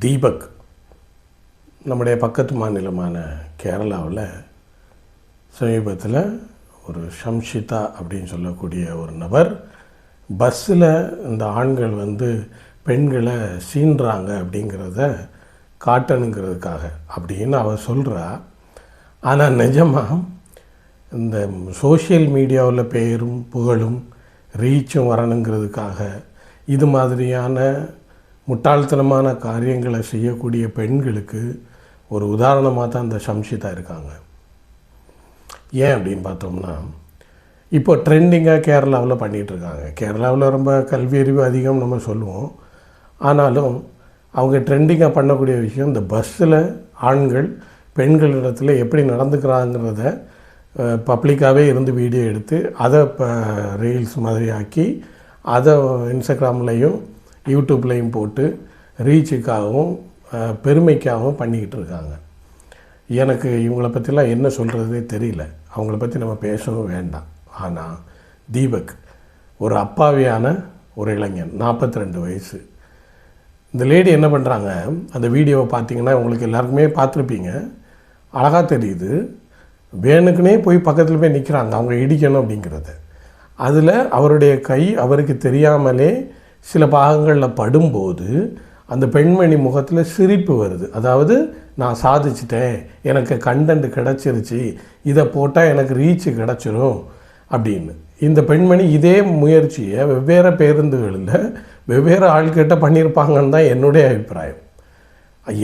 தீபக் நம்முடைய பக்கத்து மாநிலமான கேரளாவில் சமீபத்தில் ஒரு ஷம்ஷிதா அப்படின்னு சொல்லக்கூடிய ஒரு நபர் பஸ்ஸில் இந்த ஆண்கள் பெண்களை சீன்றாங்க அப்படிங்கிறத காட்டணுங்கிறதுக்காக அப்படின்னு அவள் சொல்கிறா. ஆனால் நிஜமாக இந்த சோஷியல் மீடியாவில் பேரும் புகழும் ரீச்சும் வரணுங்கிறதுக்காக இது மாதிரியான முட்டாள்தனமான காரியங்களை செய்யக்கூடிய பெண்களுக்கு ஒரு உதாரணமாக தான் இந்த ஷம்ஷிதா இருக்காங்க. ஏன் அப்படின்னு பார்த்தோம்னா, இப்போ ட்ரெண்டிங்காக கேரளாவில் பண்ணிகிட்ருக்காங்க. கேரளாவில் ரொம்ப கல்வி அறிவு அதிகம் நம்ம சொல்லுவோம். ஆனாலும் அவங்க ட்ரெண்டிங்காக பண்ணக்கூடிய விஷயம் இந்த பஸ்ஸில் ஆண்கள் பெண்களிடத்தில் எப்படி நடந்துக்கிறாங்கிறத பப்ளிக்காகவே இருந்து வீடியோ எடுத்து அதை இப்போ ரீல்ஸ் மாதிரி ஆக்கி அதை இன்ஸ்டாகிராம்லேயும் யூடியூப்லேயும் போட்டு ரீச்சுக்காகவும் பெருமைக்காகவும் பண்ணிக்கிட்டு இருக்காங்க. எனக்கு இவங்கள பற்றிலாம் என்ன சொல்கிறதே தெரியல. அவங்கள பற்றி நம்ம பேசவும் வேண்டாம். ஆனால் தீபக் ஒரு அப்பாவியான ஒரு இளைஞன், 42 வயசு. இந்த லேடி என்ன பண்ணுறாங்க, அந்த வீடியோவை பார்த்தீங்கன்னா உங்களுக்கு எல்லாருக்குமே பார்த்துருப்பீங்க. அழகாக தெரியுது. வேணுக்குனே போய் பக்கத்தில் போய் நிற்கிறாங்க அவங்க இடிக்கணும் அப்படிங்கிறது. அதில் அவருடைய கை அவருக்கு தெரியாமலே சில பாகங்களில் படும்போது அந்த பெண்மணி முகத்தில் சிரிப்பு வருது. அதாவது நான் சாதிச்சிட்டேன், எனக்கு கண்டென்ட் கிடச்சிருச்சு, இதை போட்டால் எனக்கு ரீச்சு கிடச்சிரும் அப்படின்னு. இந்த பெண்மணி இதே முயற்சியை வெவ்வேறு பேருந்துகளில் வெவ்வேறு ஆள்கிட்ட பண்ணியிருப்பாங்கன்னு தான் என்னுடைய அபிப்பிராயம்.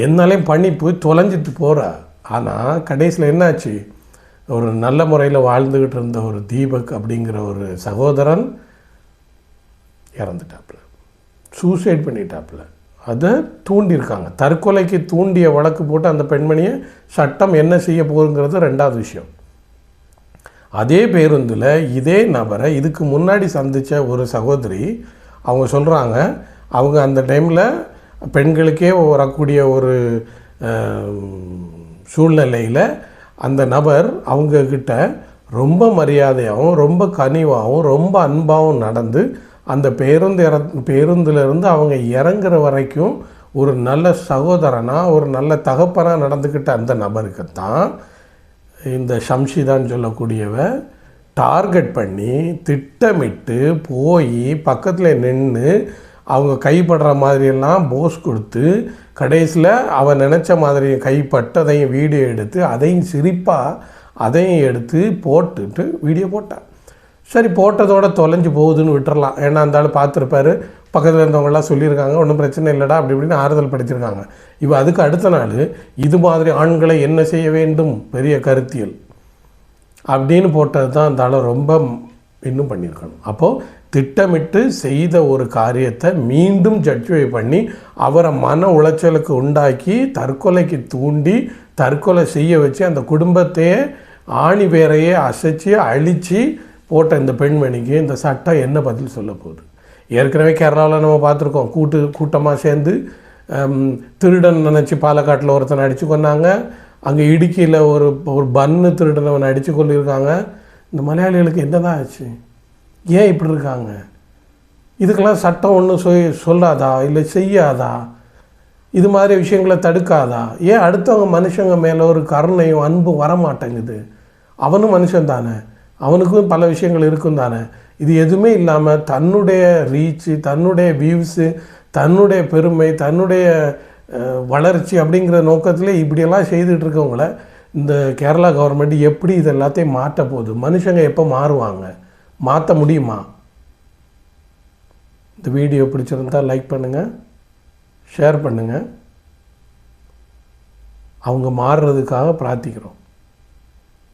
என்னாலே பண்ணி போய் தொலைஞ்சிட்டு போகிறா. ஆனால் கடைசியில் என்னாச்சு, ஒரு நல்ல முறையில் வாழ்ந்துக்கிட்டு இருந்த ஒரு தீபக் அப்படிங்கிற ஒரு சகோதரன் இறந்துட்டாப்புல, சூசைட் பண்ணிட்டாப்புல. அதை தூண்டியிருக்காங்க. தற்கொலைக்கு தூண்டிய வழக்கு போட்டு அந்த பெண்மணியை சட்டம் என்ன செய்ய போகுங்கிறது ரெண்டாவது விஷயம். அதே பேருந்தில் இதே நபரை இதுக்கு முன்னாடி சந்தித்த ஒரு சகோதரி அவங்க சொல்கிறாங்க, அவங்க அந்த டைமில் பெண்களுக்கே வரக்கூடிய ஒரு சூழ்நிலையில் அந்த நபர் அவங்கக்கிட்ட ரொம்ப மரியாதையாகவும் ரொம்ப கனிவாகவும் ரொம்ப அன்பாகவும் நடந்து அந்த பேருந்திலிருந்து அவங்க இறங்குற வரைக்கும் ஒரு நல்ல சகோதரனாக ஒரு நல்ல தகப்பனாக நடந்துக்கிட்ட அந்த நபருக்குத்தான் இந்த ஷம்ஷிதான்னு சொல்லக்கூடியவ டார்கெட் பண்ணி திட்டமிட்டு போய் பக்கத்தில் நின்று அவங்க கைப்படுற மாதிரியெல்லாம் போஸ் கொடுத்து கடைசியில் அவன் நினச்ச மாதிரி கைப்பட்டதையும் வீடியோ எடுத்து அதையும் சிரிப்பாக அதையும் எடுத்து போட்டுட்டு வீடியோ போட்டான். சரி, போட்டதோடு தொலைஞ்சு போகுதுன்னு விட்டுறலாம். ஏன்னா அந்த ஆள் பார்த்துருப்பாரு, பக்கத்தில் இருந்தவங்களாம் சொல்லியிருக்காங்க, ஒன்றும் பிரச்சனை இல்லைடா அப்படி இப்படின்னு ஆறுதல் படுத்தியிருக்காங்க. இப்போ அதுக்கு அடுத்த நாள் இது மாதிரி ஆண்களை என்ன செய்ய வேண்டும், பெரிய கருத்தியல் அப்படின்னு போட்டது தான் அந்த ஆள் ரொம்ப இன்னும் பண்ணியிருக்கணும். அப்போது திட்டமிட்டு செய்த ஒரு காரியத்தை மீண்டும் ஜட்ஜ்வை பண்ணி அவரை மன உளைச்சலுக்கு உண்டாக்கி தற்கொலைக்கு தூண்டி தற்கொலை செய்ய வச்சு அந்த குடும்பத்தையே ஆணி பேரையே அசைச்சு அழித்து போட்ட இந்த பெண்மணிக்கு இந்த சட்டம் என்ன பதில் சொல்ல போகுது? ஏற்கனவே கேரளாவில் நம்ம பார்த்துருக்கோம், கூட்டமாக சேர்ந்து திருடன் நினச்சி பாலக்காட்டில் ஒருத்தனை அடித்து கொண்டாங்க. அங்கே இடுக்கியில் ஒரு பன்னு திருடனவனை அடித்து கொண்டிருக்காங்க. இந்த மலையாளிகளுக்கு என்ன தான் ஆச்சு? ஏன் இப்படி இருக்காங்க? இதுக்கெல்லாம் சட்டம் ஒன்றும் சொல்லாதா, இல்லை செய்யாதா? இது மாதிரி விஷயங்களை தடுக்காதா? ஏன் அடுத்தவங்க மனுஷங்க மேலே ஒரு கருணையும் அன்பும் வரமாட்டேங்குது? அவனும் மனுஷன் தானே, அவனுக்கும் பல விஷயங்கள் இருக்கும் தானே. இது எதுவுமே இல்லாமல் தன்னுடைய ரீச்சு, தன்னுடைய வியூஸு, தன்னுடைய பெருமை, தன்னுடைய வளர்ச்சி அப்படிங்கிற நோக்கத்தில் இப்படியெல்லாம் செய்துட்டு இருக்கவங்கள இந்த கேரளா கவர்மெண்ட் எப்படி இது எல்லாத்தையும் மாற்ற போகுது? மனுஷங்க எப்போ மாறுவாங்க? மாற்ற முடியுமா? இந்த வீடியோ பிடிச்சிருந்தால் லைக் பண்ணுங்கள், ஷேர் பண்ணுங்கள். அவங்க மாறுறதுக்காக பிரார்த்திக்கிறோம்.